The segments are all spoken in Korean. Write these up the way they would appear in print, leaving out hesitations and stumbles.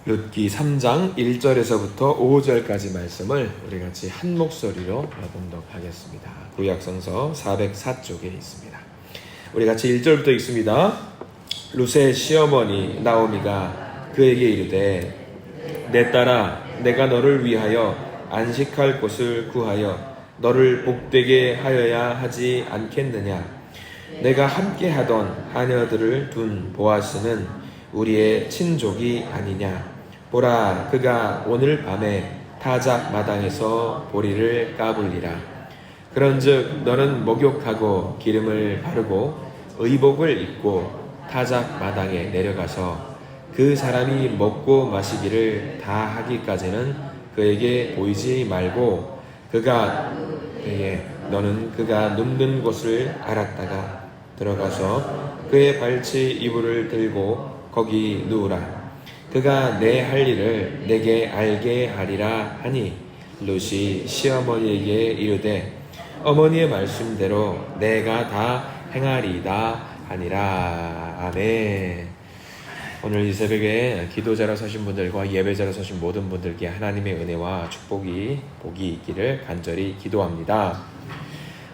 룻기 3장 1절에서부터 5절까지 말씀을 우리 같이 한 목소리로 봉독하겠습니다. 구약성서 404쪽에 있습니다. 우리 같이 1절부터 읽습니다. 룻의 시어머니 나오미가 그에게 이르되 내 딸아 내가 너를 위하여 안식할 곳을 구하여 너를 복되게 하여야 하지 않겠느냐. 내가 함께 하던 하녀들을 둔 보아스는 우리의 친족이 아니냐. 보라 그가 오늘 밤에 타작 마당에서 보리를 까불리라. 그런즉 너는 목욕하고 기름을 바르고 의복을 입고 타작 마당에 내려가서 그 사람이 먹고 마시기를 다 하기까지는 그에게 보이지 말고 너는 그가 눕는 곳을 알았다가 들어가서 그의 발치 이불을 들고 거기 누우라. 그가 내 할 일을 내게 알게 하리라 하니 룻이 시어머니에게 이르되 어머니의 말씀대로 내가 다 행하리이다 하니라. 아멘. 오늘 이 새벽에 기도자로 서신 분들과 예배자로 서신 모든 분들께 하나님의 은혜와 복이 있기를 간절히 기도합니다.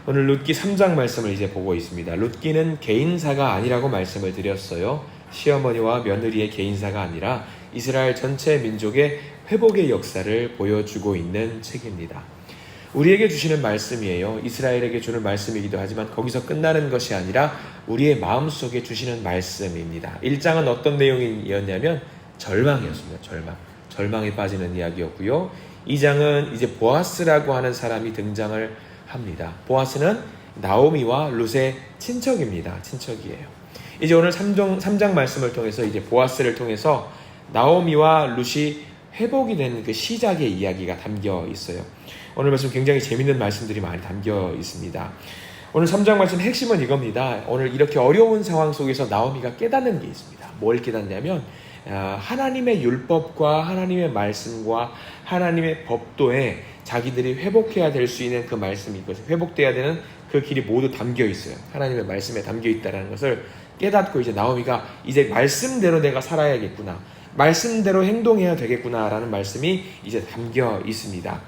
오늘 룻기 3장 말씀을 이제 보고 있습니다. 룻기는 개인사가 아니라고 말씀을 드렸어요. 시어머니와 며느리의 개인사가 아니라 이스라엘 전체 민족의 회복의 역사를 보여주고 있는 책입니다. 우리에게 주시는 말씀이에요. 이스라엘에게 주는 말씀이기도 하지만 거기서 끝나는 것이 아니라 우리의 마음속에 주시는 말씀입니다. 1장은 어떤 내용이었냐면 절망이었습니다. 절망에 빠지는 이야기였고요. 2장은 이제 보아스라고 하는 사람이 등장을 합니다. 보아스는 나오미와 룻의 친척입니다. 친척이에요. 이제 오늘 3장 말씀을 통해서 이제 보아스를 통해서 나오미와 룻이 회복이 되는 그 시작의 이야기가 담겨 있어요. 오늘 말씀 굉장히 재밌는 말씀들이 많이 담겨 있습니다. 오늘 3장 말씀 핵심은 이겁니다. 오늘 이렇게 어려운 상황 속에서 나오미가 깨닫는 게 있습니다. 뭘 깨닫냐면 하나님의 율법과 하나님의 말씀과 하나님의 법도에 자기들이 회복해야 될 수 있는 그 말씀이 있거든요. 회복돼야 되는 그 길이 모두 담겨 있어요. 하나님의 말씀에 담겨 있다는 것을 깨닫고 이제 나오미가 이제 말씀대로 내가 살아야겠구나, 말씀대로 행동해야 되겠구나 라는 말씀이 이제 담겨 있습니다.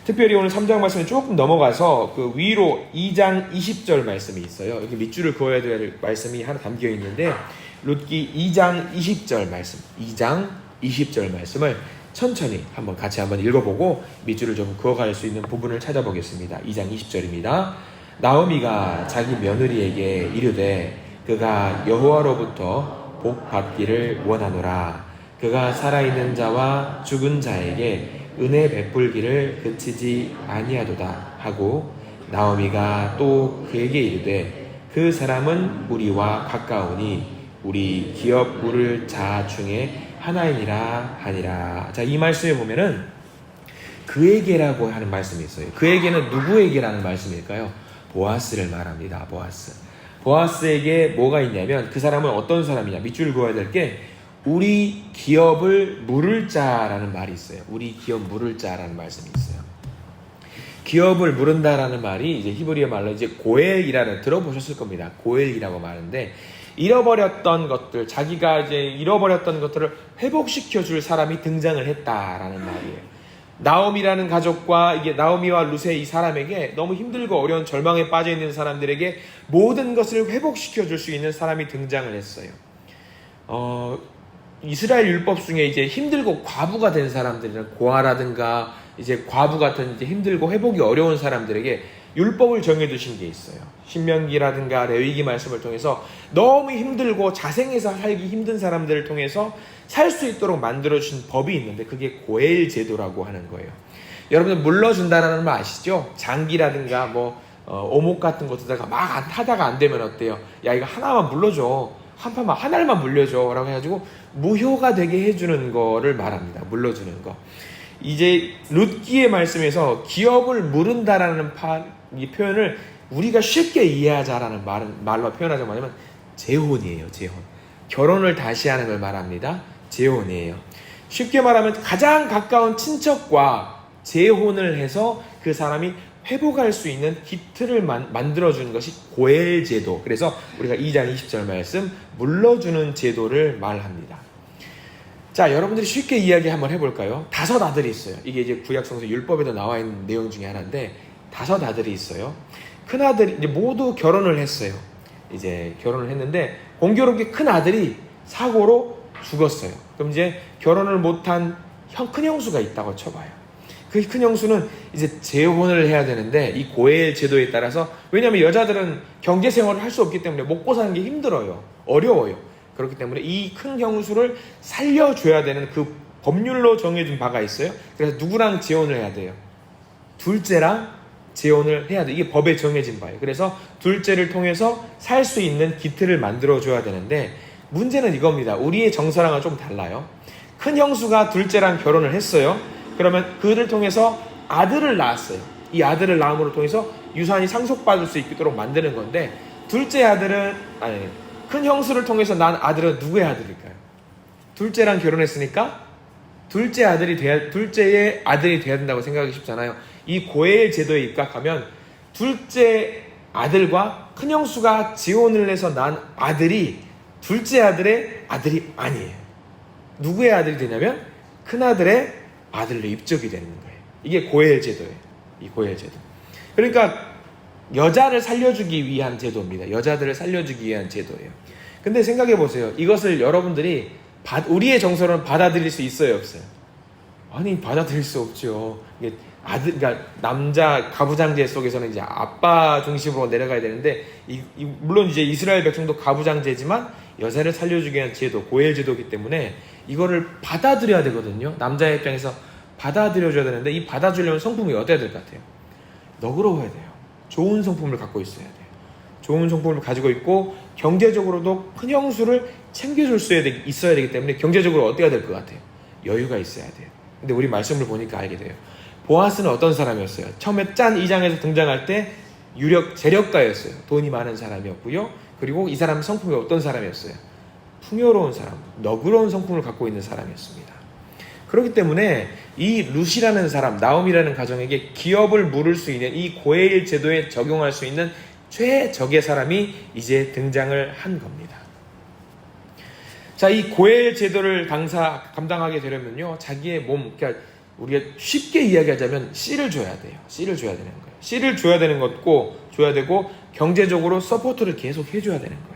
특별히 오늘 3장 말씀에 조금 넘어가서 그 위로 2장 20절 말씀이 있어요. 여기 밑줄을 그어야 될 말씀이 하나 담겨 있는데 룻기 2장 20절 말씀, 2장 20절 말씀을 천천히 같이 한번 읽어보고 밑줄을 좀 그어갈 수 있는 부분을 찾아보겠습니다. 2장 20절입니다. 나오미가 자기 며느리에게 이르되 그가 여호와로부터 복 받기를 원하노라. 그가 살아있는 자와 죽은 자에게 은혜 베풀기를 그치지 아니하도다 하고 나오미가 또 그에게 이르되 그 사람은 우리와 가까우니 우리 기업 물을 자 중에 하나이니라 하니라. 자, 이 말씀에 보면은 그에게라고 하는 말씀이 있어요. 그에게는 누구에게라는 말씀일까요? 보아스를 말합니다. 보아스에게 뭐가 있냐면 그 사람은 어떤 사람이냐, 밑줄 그어야 될 게 우리 기업을 물을 자라는 말이 있어요. 우리 기업 물을 자라는 말씀이 있어요. 기업을 물은다라는 말이 이제 히브리어 말로 이제 고엘이라는, 들어보셨을 겁니다. 고엘이라고 말하는데 잃어버렸던 것들, 자기가 이제 잃어버렸던 것들을 회복시켜 줄 사람이 등장을 했다라는 말이에요. 나오미라는 가족과 이게 나오미와 룻의 이 사람에게 너무 힘들고 어려운 절망에 빠져 있는 사람들에게 모든 것을 회복시켜 줄 수 있는 사람이 등장을 했어요. 이스라엘 율법 중에 이제 힘들고 과부가 된 사람들이나 고아라든가 이제 과부 같은 이제 힘들고 회복이 어려운 사람들에게 율법을 정해두신 게 있어요. 신명기라든가 레위기 말씀을 통해서 너무 힘들고 자생해서 살기 힘든 사람들을 통해서 살 수 있도록 만들어주신 법이 있는데 그게 고엘 제도라고 하는 거예요. 여러분들 물러준다라는 말 아시죠? 장기라든가 오목 같은 것들다가 막 타다가 안 되면 어때요? 야, 이거 하나만 물러줘, 한 알만 물려줘 라고 해가지고 무효가 되게 해주는 거를 말합니다. 물러주는 거. 이제 룻기의 말씀에서 기업을 물은다라는 이 표현을 우리가 쉽게 이해하자라는 말로 표현하자면 뭐냐면 재혼이에요. 재혼. 결혼을 다시 하는 걸 말합니다. 재혼이에요. 쉽게 말하면 가장 가까운 친척과 재혼을 해서 그 사람이 회복할 수 있는 기틀을 만들어주는 것이 고엘 제도. 그래서 우리가 2장 20절 말씀 물러주는 제도를 말합니다. 자, 여러분들이 쉽게 이야기 한번 해볼까요? 5 아들이 있어요. 이게 이제 구약성서 율법에도 나와 있는 내용 중에 하나인데 5 아들이 있어요. 큰 아들이 이제 모두 결혼을 했어요. 이제 결혼을 했는데 공교롭게 큰 아들이 사고로 죽었어요. 그럼 이제 결혼을 못한 큰 형수가 있다고 쳐봐요. 그 큰 형수는 이제 재혼을 해야 되는데 이 고엘 제도에 따라서, 왜냐하면 여자들은 경제 생활을 할 수 없기 때문에 먹고 사는 게 힘들어요. 어려워요. 그렇기 때문에 이 큰 형수를 살려줘야 되는 그 법률로 정해진 바가 있어요. 그래서 누구랑 재혼을 해야 돼요? 둘째랑 재혼을 해야 돼. 이게 법에 정해진 바예요. 그래서 둘째를 통해서 살 수 있는 기틀을 만들어줘야 되는데, 문제는 이겁니다. 우리의 정서랑은 좀 달라요. 큰 형수가 둘째랑 결혼을 했어요. 그러면 그를 통해서 아들을 낳았어요. 이 아들을 낳음으로 통해서 유산이 상속받을 수 있도록 만드는 건데, 둘째 아들은, 큰 형수를 통해서 난 아들은 누구의 아들일까요? 둘째랑 결혼했으니까 둘째의 아들이 돼야 된다고 생각하기 쉽잖아요. 이 고엘 제도에 입각하면 둘째 아들과 큰 형수가 지혼을 해서 난 아들이 둘째 아들의 아들이 아니에요. 누구의 아들이 되냐면 큰 아들의 아들로 입적이 되는 거예요. 이게 고엘 제도예요. 이 고엘 제도. 그러니까 여자를 살려주기 위한 제도입니다. 여자들을 살려주기 위한 제도예요. 근데 생각해 보세요. 이것을 여러분들이 우리의 정서로는 받아들일 수 있어요, 없어요? 아니, 받아들일 수 없죠. 이게 그러니까 남자 가부장제 속에서는 이제 아빠 중심으로 내려가야 되는데, 물론 이제 이스라엘 백성도 가부장제지만 여자를 살려주기 위한 제도, 고엘 제도이기 때문에 이거를 받아들여야 되거든요. 남자의 입장에서 받아들여줘야 되는데, 이 받아주려면 성품이 어때야 될 것 같아요? 너그러워야 돼요. 좋은 성품을 갖고 있어야 돼요. 좋은 성품을 가지고 있고 경제적으로도 큰 형수를 챙겨줄 수 있어야 되기 때문에 경제적으로 어때야 될 것 같아요? 여유가 있어야 돼요. 근데 우리 말씀을 보니까 알게 돼요. 보아스는 어떤 사람이었어요? 처음에 짠 2장에서 등장할 때 재력가였어요. 돈이 많은 사람이었고요. 그리고 이 사람 성품이 어떤 사람이었어요? 풍요로운 사람, 너그러운 성품을 갖고 있는 사람이었습니다. 그렇기 때문에 이 룻이라는 사람, 나옴이라는 가정에게 기업을 물을 수 있는 이 고엘 제도에 적용할 수 있는 최적의 사람이 이제 등장을 한 겁니다. 자, 이 고엘 제도를 감당하게 되려면요, 자기의 몸, 그러니까 우리가 쉽게 이야기하자면 씨를 줘야 돼요. 씨를 줘야 되는 거예요. 씨를 줘야 되는 것고, 줘야 되고, 경제적으로 서포트를 계속 해줘야 되는 거예요.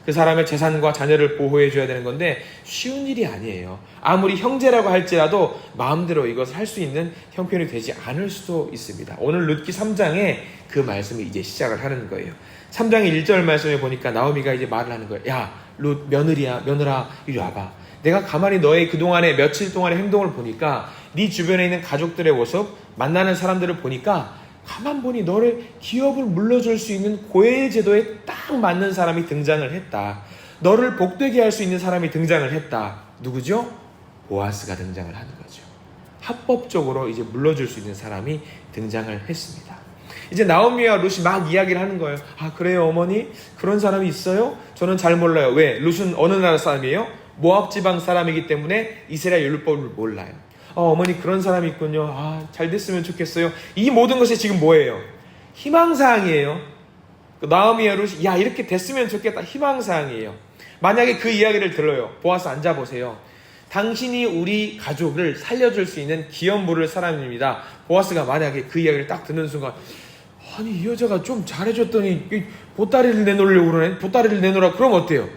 그 사람의 재산과 자녀를 보호해줘야 되는 건데 쉬운 일이 아니에요. 아무리 형제라고 할지라도 마음대로 이것을 할 수 있는 형편이 되지 않을 수도 있습니다. 오늘 룻기 3장에 그 말씀이 이제 시작을 하는 거예요. 3장 1절 말씀에 보니까 나오미가 이제 말을 하는 거예요. 야, 룻 며느라 이리 와봐. 내가 가만히 너의 그동안의 며칠 동안의 행동을 보니까, 네 주변에 있는 가족들의 모습, 만나는 사람들을 보니까 가만 보니 너를 기업을 물려줄 수 있는 고엘 제도에 딱 맞는 사람이 등장을 했다. 너를 복되게 할 수 있는 사람이 등장을 했다. 누구죠? 보아스가 등장을 하는 거죠. 합법적으로 이제 물려줄 수 있는 사람이 등장을 했습니다. 이제 나오미와 룻이 막 이야기를 하는 거예요. 아, 그래요 어머니? 그런 사람이 있어요? 저는 잘 몰라요. 왜? 룻은 어느 나라 사람이에요? 모압 지방 사람이기 때문에 이스라엘 율법을 몰라요. 어머니 그런 사람이 있군요. 아, 잘 됐으면 좋겠어요. 이 모든 것이 지금 뭐예요? 희망사항이에요. 나오미와 룻이 야, 이렇게 됐으면 좋겠다. 희망사항이에요. 만약에 그 이야기를 들어요. 보아스 앉아보세요. 당신이 우리 가족을 살려줄 수 있는 기업 물을 사람입니다. 보아스가 만약에 그 이야기를 딱 듣는 순간, 아니 이 여자가 좀 잘해줬더니 보따리를 내놓으려고 그러네. 보따리를 내놓으라. 그럼 어때요?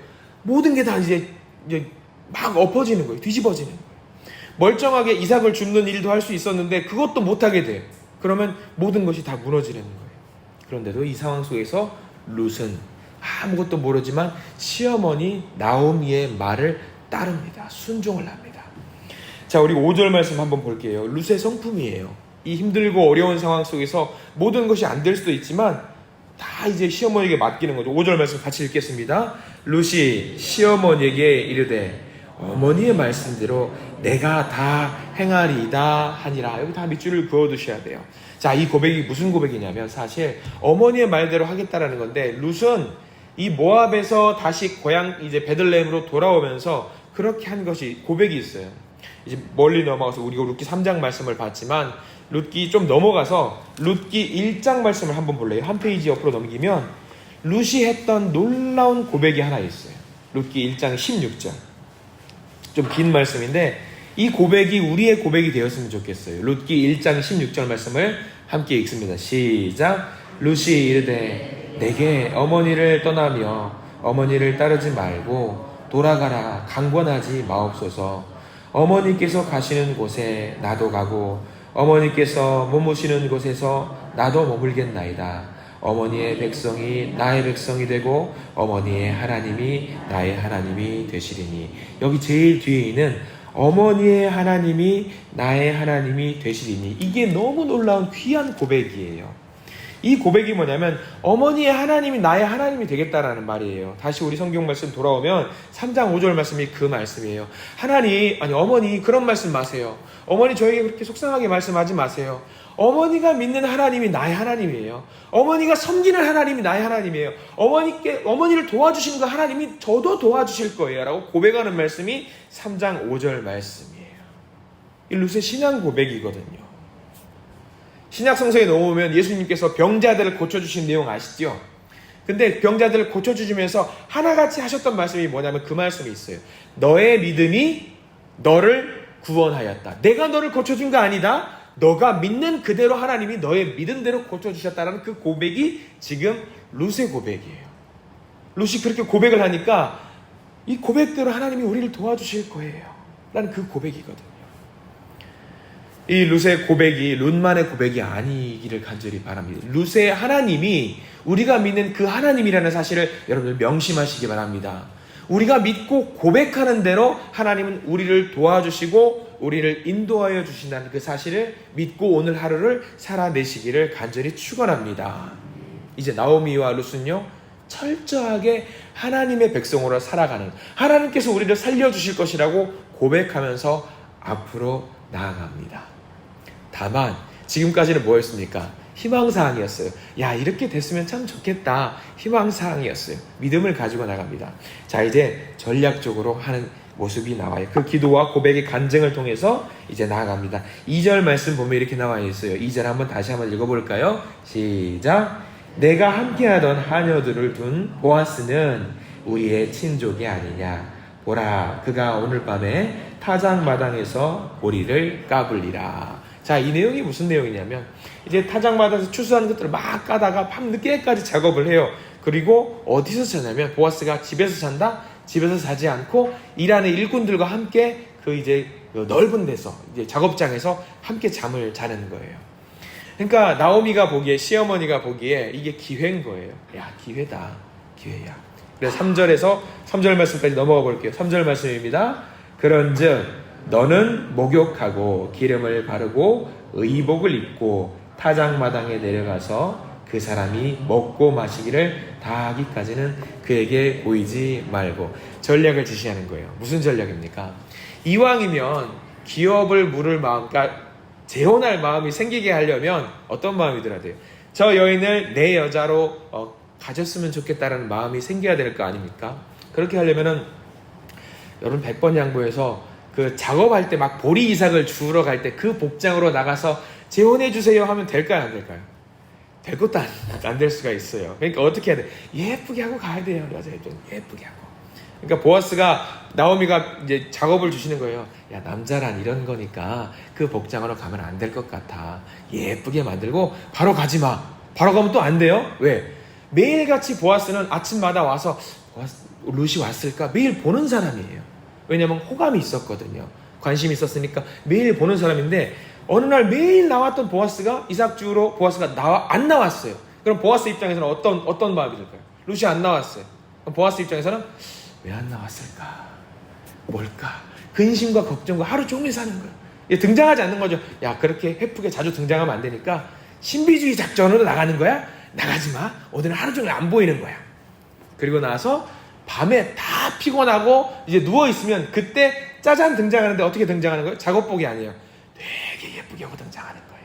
모든 게 다 이제 막 엎어지는 거예요. 뒤집어지는 거예요. 멀쩡하게 이삭을 줍는 일도 할 수 있었는데 그것도 못하게 돼요. 그러면 모든 것이 다 무너지는 거예요. 그런데도 이 상황 속에서 룻은 아무것도 모르지만 시어머니 나오미의 말을 따릅니다. 순종을 합니다. 자, 우리 5절 말씀 한번 볼게요. 룻의 성품이에요. 이 힘들고 어려운 상황 속에서 모든 것이 안 될 수도 있지만 다 이제 시어머니에게 맡기는 거죠. 5절 말씀 같이 읽겠습니다. 룻이 시어머니에게 이르되 어머니의 말씀대로 내가 다 행하리이다 하니라. 여기 다 밑줄을 그어두셔야 돼요. 자, 이 고백이 무슨 고백이냐면 사실 어머니의 말대로 하겠다라는 건데, 룻은 이 모압에서 다시 고향 이제 베들레헴으로 돌아오면서 그렇게 한 것이 고백이 있어요. 이제 멀리 넘어가서 우리가 룻기 3장 말씀을 봤지만 룻기 좀 넘어가서 룻기 1장 말씀을 한번 볼래요? 한 페이지 옆으로 넘기면 룻이 했던 놀라운 고백이 하나 있어요. 룻기 1장 16절 좀 긴 말씀인데 이 고백이 우리의 고백이 되었으면 좋겠어요. 룻기 1장 16절 말씀을 함께 읽습니다. 시작. 룻이 이르되 내게 어머니를 떠나며 어머니를 따르지 말고 돌아가라 강권하지 마옵소서. 어머니께서 가시는 곳에 나도 가고 어머니께서 머무시는 곳에서 나도 머물겠나이다. 어머니의 백성이 나의 백성이 되고 어머니의 하나님이 나의 하나님이 되시리니. 여기 제일 뒤에 있는 어머니의 하나님이 나의 하나님이 되시리니, 이게 너무 놀라운 귀한 고백이에요. 이 고백이 뭐냐면 어머니의 하나님이 나의 하나님이 되겠다라는 말이에요. 다시 우리 성경 말씀 돌아오면 3장 5절 말씀이 그 말씀이에요. 어머니 그런 말씀 마세요. 어머니 저에게 그렇게 속상하게 말씀하지 마세요. 어머니가 믿는 하나님이 나의 하나님이에요. 어머니가 섬기는 하나님이 나의 하나님이에요. 어머니를 도와주시는 그 하나님이 저도 도와주실 거예요 라고 고백하는 말씀이 3장 5절 말씀이에요. 이 룻의 신앙 고백이거든요. 신약 성서에 넘어오면 예수님께서 병자들을 고쳐주신 내용 아시죠? 근데 병자들을 고쳐주시면서 하나같이 하셨던 말씀이 뭐냐면 그 말씀이 있어요. 너의 믿음이 너를 구원하였다. 내가 너를 고쳐준 거 아니다. 너가 믿는 그대로 하나님이 너의 믿음대로 고쳐주셨다는 그 고백이 지금 룻의 고백이에요. 룻이 그렇게 고백을 하니까 이 고백대로 하나님이 우리를 도와주실 거예요 라는 그 고백이거든요. 이 룻의 고백이 룻만의 고백이 아니기를 간절히 바랍니다. 룻의 하나님이 우리가 믿는 그 하나님이라는 사실을 여러분들 명심하시기 바랍니다. 우리가 믿고 고백하는 대로 하나님은 우리를 도와주시고 우리를 인도하여 주신다는 그 사실을 믿고 오늘 하루를 살아내시기를 간절히 축원합니다. 이제 나오미와 룻은요, 철저하게 하나님의 백성으로 살아가는, 하나님께서 우리를 살려주실 것이라고 고백하면서 앞으로 나아갑니다. 다만 지금까지는 뭐였습니까? 희망사항이었어요. 야, 이렇게 됐으면 참 좋겠다. 희망사항이었어요. 믿음을 가지고 나갑니다. 자, 이제 전략적으로 하는 모습이 나와요. 그 기도와 고백의 간증을 통해서 이제 나아갑니다. 2절 말씀 보면 이렇게 나와 있어요. 2절 다시 한번 읽어볼까요? 시작. 내가 함께하던 하녀들을 둔 보아스는 우리의 친족이 아니냐. 보라, 그가 오늘 밤에 타작마당에서 보리를 까불리라. 자, 이 내용이 무슨 내용이냐면 이제 타작마당에서 추수하는 것들을 막 까다가 밤늦게까지 작업을 해요. 그리고 어디서 자냐면 보아스가 집에서 잔다? 집에서 자지 않고 일하는 일꾼들과 함께 그 이제 넓은 데서 이제 작업장에서 함께 잠을 자는 거예요. 그러니까 나오미가 보기에, 시어머니가 보기에 이게 기회인 거예요. 야, 기회다. 기회야. 그래서 3절 말씀까지 넘어가 볼게요. 3절 말씀입니다. 그런즉 너는 목욕하고 기름을 바르고 의복을 입고 타작마당에 내려가서 그 사람이 먹고 마시기를 다 하기까지는 그에게 보이지 말고. 전략을 지시하는 거예요. 무슨 전략입니까? 이왕이면 기업을 물을 마음, 그러니까 재혼할 마음이 생기게 하려면 어떤 마음이 들어야 돼요? 저 여인을 내 여자로 가졌으면 좋겠다라는 마음이 생겨야 될 거 아닙니까? 그렇게 하려면은 여러분 100번 양보해서 그 작업할 때 막 보리 이삭을 주우러 갈 때 그 복장으로 나가서 재혼해 주세요 하면 될까요, 안 될까요? 될 것도 안 될 수가 있어요. 그러니까 어떻게 해야 돼? 예쁘게 하고 가야 돼요. 여자애들 예쁘게 하고. 그러니까 보아스가, 나오미가 이제 작업을 주시는 거예요. 야, 남자란 이런 거니까 그 복장으로 가면 안 될 것 같아. 예쁘게 만들고 바로 가지 마. 바로 가면 또 안 돼요. 왜? 매일같이 보아스는 아침마다 와서 룻이 왔을까 매일 보는 사람이에요. 왜냐면 호감이 있었거든요. 관심이 있었으니까 매일 보는 사람인데 어느 날 매일 나왔던 보아스가 이삭 주우러 보아스가 안 나왔어요. 그럼 보아스 입장에서는 어떤 마음이 들까요? 룻이 안 나왔어요. 그럼 보아스 입장에서는 왜 안 나왔을까? 뭘까? 근심과 걱정과 하루 종일 사는 거예요. 등장하지 않는 거죠. 야, 그렇게 예쁘게 자주 등장하면 안 되니까 신비주의 작전으로 나가는 거야? 나가지 마. 오늘은 하루 종일 안 보이는 거야. 그리고 나서 밤에 다 피곤하고 이제 누워있으면 그때 짜잔 등장하는데 어떻게 등장하는 거예요? 작업복이 아니에요. 되게 예쁘게 하고 등장하는 거예요.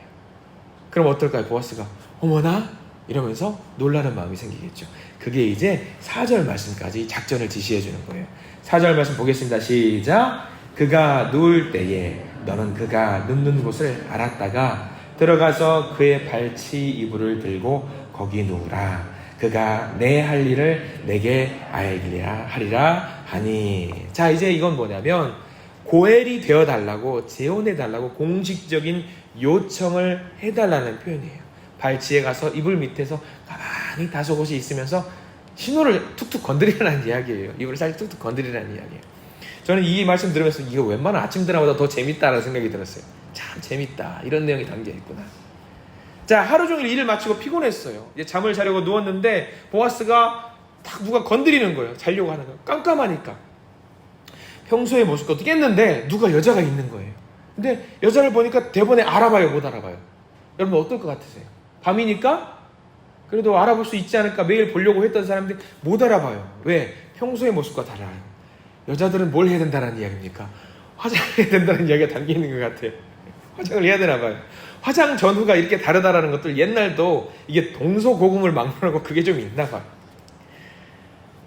그럼 어떨까요? 보아스가 어머나? 이러면서 놀라는 마음이 생기겠죠. 그게 이제 4절 말씀까지 작전을 지시해 주는 거예요. 4절 말씀 보겠습니다. 시작. 그가 누울 때에 너는 그가 눕는 곳을 알았다가 들어가서 그의 발치 이불을 들고 거기 누우라. 그가 내 할 일을 내게 알리라 하리라 하니. 자, 이제 이건 뭐냐면 고엘이 되어달라고, 재혼해달라고 공식적인 요청을 해달라는 표현이에요. 발치에 가서 이불 밑에서 가만히 다소곳이 있으면서 신호를 툭툭 건드리라는 이야기예요. 이불을 살짝 툭툭 건드리라는 이야기예요. 저는 이 말씀 들으면서 이거 웬만한 아침 드라마보다 더 재밌다라는 생각이 들었어요. 참 재밌다. 이런 내용이 담겨있구나. 자, 하루 종일 일을 마치고 피곤했어요. 이제 잠을 자려고 누웠는데 보아스가 딱 누가 건드리는 거예요. 자려고 하는 거예요. 깜깜하니까. 평소의 모습과 깼는데 누가 여자가 있는 거예요. 근데 여자를 보니까 대번에 알아봐요, 못 알아봐요? 여러분 어떨 것 같으세요? 밤이니까 그래도 알아볼 수 있지 않을까 매일 보려고 했던 사람들이 못 알아봐요. 왜? 평소의 모습과 달라요. 여자들은 뭘 해야 된다는 이야기입니까? 화장을 해야 된다는 이야기가 담겨있는 것 같아요. 화장을 해야 되나 봐요. 화장 전후가 이렇게 다르다라는 것들 옛날도 이게 동서고금을 막론하고 그게 좀 있나 봐요.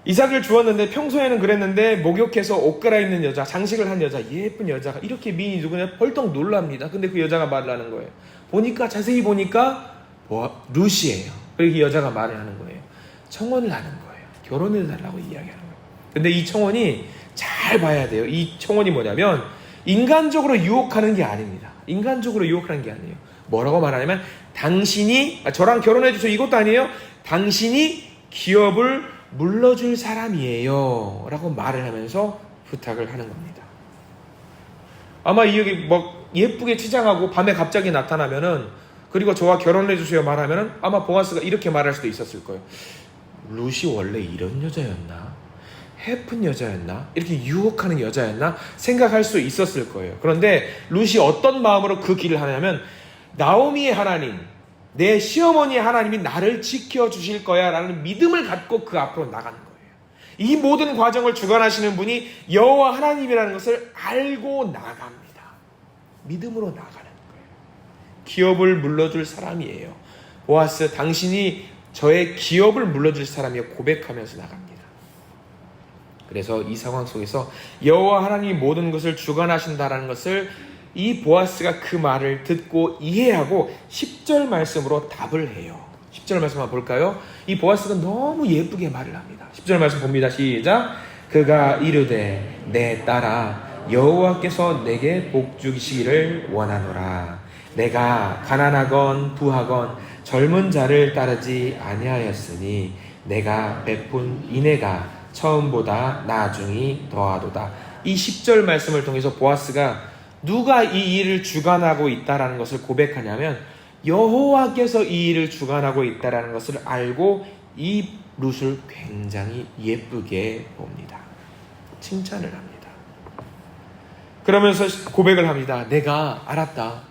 이삭을 주었는데 평소에는 그랬는데 목욕해서 옷 갈아입는 여자, 장식을 한 여자, 예쁜 여자가 이렇게 미인이 누구냐 벌떡 놀랍니다. 근데 그 여자가 말을 하는 거예요. 보니까 자세히 보니까 루시예요. 그리고 이 여자가 말을 하는 거예요. 청혼을 하는 거예요. 결혼을 달라고 이야기하는 거예요. 근데 이 청혼이 잘 봐야 돼요. 이 청혼이 뭐냐면 인간적으로 유혹하는 게 아닙니다. 인간적으로 유혹하는 게 아니에요. 뭐라고 말하냐면 당신이 저랑 결혼해 주세요 이것도 아니에요. 당신이 기업을 물러줄 사람이에요 라고 말을 하면서 부탁을 하는 겁니다. 아마 이 여기 뭐 예쁘게 치장하고 밤에 갑자기 나타나면은 그리고 저와 결혼해 주세요 말하면은 아마 보아스가 이렇게 말할 수도 있었을 거예요. 루시 원래 이런 여자였나? 해픈 여자였나? 이렇게 유혹하는 여자였나? 생각할 수 있었을 거예요. 그런데 루시 어떤 마음으로 그 길을 하냐면 나오미의 하나님, 내 시어머니의 하나님이 나를 지켜주실 거야 라는 믿음을 갖고 그 앞으로 나가는 거예요. 이 모든 과정을 주관하시는 분이 여호와 하나님이라는 것을 알고 나갑니다. 믿음으로 나가는 거예요. 기업을 물러줄 사람이에요. 보아스, 당신이 저의 기업을 물러줄 사람이요 고백하면서 나갑니다. 그래서 이 상황 속에서 여호와 하나님이 모든 것을 주관하신다라는 것을 이 보아스가 그 말을 듣고 이해하고 10절 말씀으로 답을 해요. 10절 말씀 한번 볼까요? 이 보아스가 너무 예쁘게 말을 합니다. 10절 말씀 봅니다. 시작. 그가 이르되 내 딸아 여호와께서 내게 복 주시기를 원하노라. 내가 가난하건 부하건 젊은 자를 따르지 아니하였으니 내가 베푼 인애가 처음보다 나중이 더하도다. 이 10절 말씀을 통해서 보아스가 누가 이 일을 주관하고 있다라는 것을 고백하냐면 여호와께서 이 일을 주관하고 있다라는 것을 알고 이 룻을 굉장히 예쁘게 봅니다. 칭찬을 합니다. 그러면서 고백을 합니다. 내가 알았다.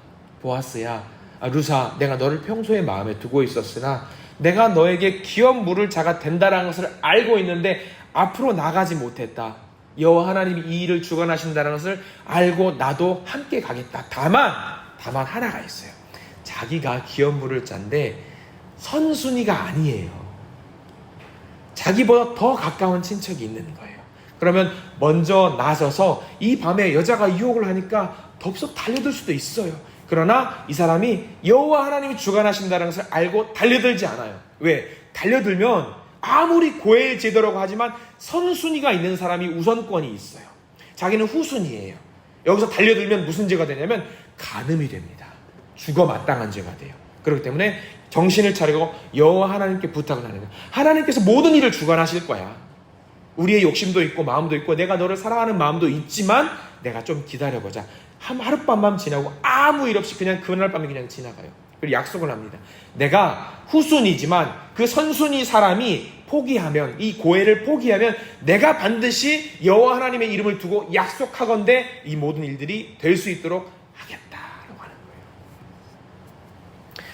보아스야, 룻아, 내가 너를 평소에 마음에 두고 있었으나 내가 너에게 기업 물을 자가 된다라는 것을 알고 있는데 앞으로 나가지 못했다. 여호와 하나님이 이 일을 주관하신다는 것을 알고 나도 함께 가겠다. 다만 하나가 있어요. 자기가 기업 물을 자인데 선순위가 아니에요. 자기보다 더 가까운 친척이 있는 거예요. 그러면 먼저 나서서 이 밤에 여자가 유혹을 하니까 덥석 달려들 수도 있어요. 그러나 이 사람이 여호와 하나님이 주관하신다는 것을 알고 달려들지 않아요. 왜? 달려들면 아무리 고엘 제도라고 하지만 선순위가 있는 사람이 우선권이 있어요. 자기는 후순위예요. 여기서 달려들면 무슨 죄가 되냐면 간음이 됩니다. 죽어 마땅한 죄가 돼요. 그렇기 때문에 정신을 차리고 여호와 하나님께 부탁을 하는 거예요. 하나님께서 모든 일을 주관하실 거야. 우리의 욕심도 있고 마음도 있고 내가 너를 사랑하는 마음도 있지만 내가 좀 기다려보자. 하룻밤만 지나고 아무 일 없이 그냥 그날 밤에 그냥 지나가요. 그리고 약속을 합니다. 내가 후순위지만 그 선순위 사람이 포기하면, 이 고해를 포기하면 내가 반드시 여호와 하나님의 이름을 두고 약속하건대 이 모든 일들이 될 수 있도록 하겠다라고 하는 거예요.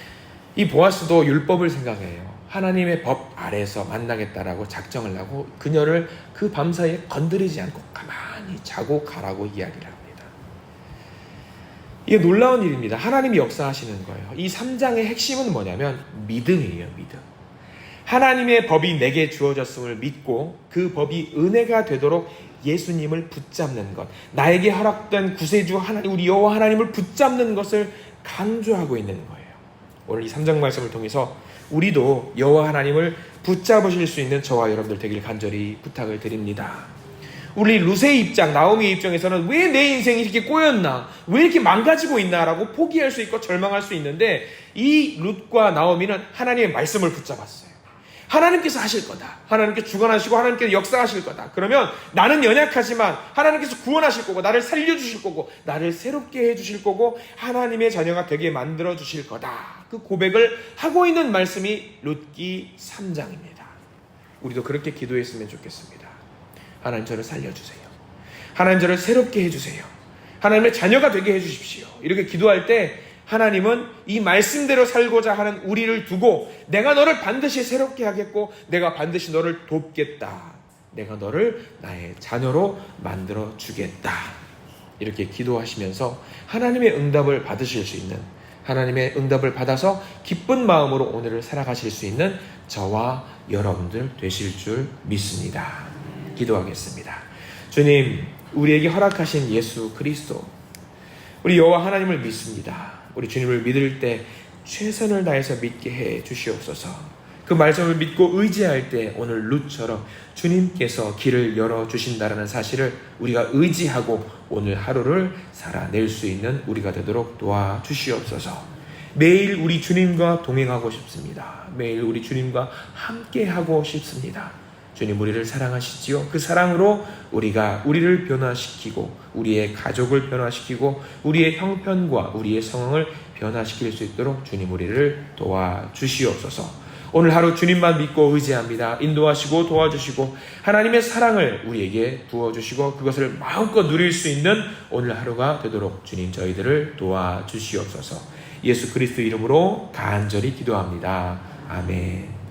이 보아스도 율법을 생각해요. 하나님의 법 아래에서 만나겠다라고 작정을 하고 그녀를 그 밤사이에 건드리지 않고 가만히 자고 가라고 이야기를 합니다. 이게 놀라운 일입니다. 하나님이 역사하시는 거예요. 이 3장의 핵심은 뭐냐면 믿음이에요. 믿음. 하나님의 법이 내게 주어졌음을 믿고 그 법이 은혜가 되도록 예수님을 붙잡는 것, 나에게 허락된 구세주 하나님, 우리 여호와 하나님을 붙잡는 것을 강조하고 있는 거예요. 오늘 이 3장 말씀을 통해서 우리도 여호와 하나님을 붙잡으실 수 있는 저와 여러분들 되길 간절히 부탁을 드립니다. 우리 룻의 입장, 나오미의 입장에서는 왜 내 인생이 이렇게 꼬였나? 왜 이렇게 망가지고 있나라고 포기할 수 있고 절망할 수 있는데, 이 룻과 나오미는 하나님의 말씀을 붙잡았어요. 하나님께서 하실 거다. 하나님께서 주관하시고 하나님께서 역사하실 거다. 그러면 나는 연약하지만 하나님께서 구원하실 거고, 나를 살려주실 거고, 나를 새롭게 해주실 거고, 하나님의 자녀가 되게 만들어 주실 거다. 그 고백을 하고 있는 말씀이 룻기 3장입니다. 우리도 그렇게 기도했으면 좋겠습니다. 하나님, 저를 살려주세요. 하나님, 저를 새롭게 해주세요. 하나님의 자녀가 되게 해주십시오. 이렇게 기도할 때 하나님은 이 말씀대로 살고자 하는 우리를 두고, 내가 너를 반드시 새롭게 하겠고, 내가 반드시 너를 돕겠다. 내가 너를 나의 자녀로 만들어 주겠다. 이렇게 기도하시면서 하나님의 응답을 받으실 수 있는, 하나님의 응답을 받아서 기쁜 마음으로 오늘을 살아가실 수 있는 저와 여러분들 되실 줄 믿습니다. 기도하겠습니다. 주님, 우리에게 허락하신 예수 그리스도, 우리 여호와 하나님을 믿습니다. 우리 주님을 믿을 때 최선을 다해서 믿게 해 주시옵소서. 그 말씀을 믿고 의지할 때 오늘 룻처럼 주님께서 길을 열어주신다는 사실을 우리가 의지하고 오늘 하루를 살아낼 수 있는 우리가 되도록 도와주시옵소서. 매일 우리 주님과 동행하고 싶습니다. 매일 우리 주님과 함께하고 싶습니다. 주님, 우리를 사랑하시지요. 그 사랑으로 우리가 우리를 변화시키고 우리의 가족을 변화시키고 우리의 형편과 우리의 상황을 변화시킬 수 있도록 주님, 우리를 도와주시옵소서. 오늘 하루 주님만 믿고 의지합니다. 인도하시고 도와주시고 하나님의 사랑을 우리에게 부어주시고 그것을 마음껏 누릴 수 있는 오늘 하루가 되도록 주님, 저희들을 도와주시옵소서. 예수 그리스도 이름으로 간절히 기도합니다. 아멘.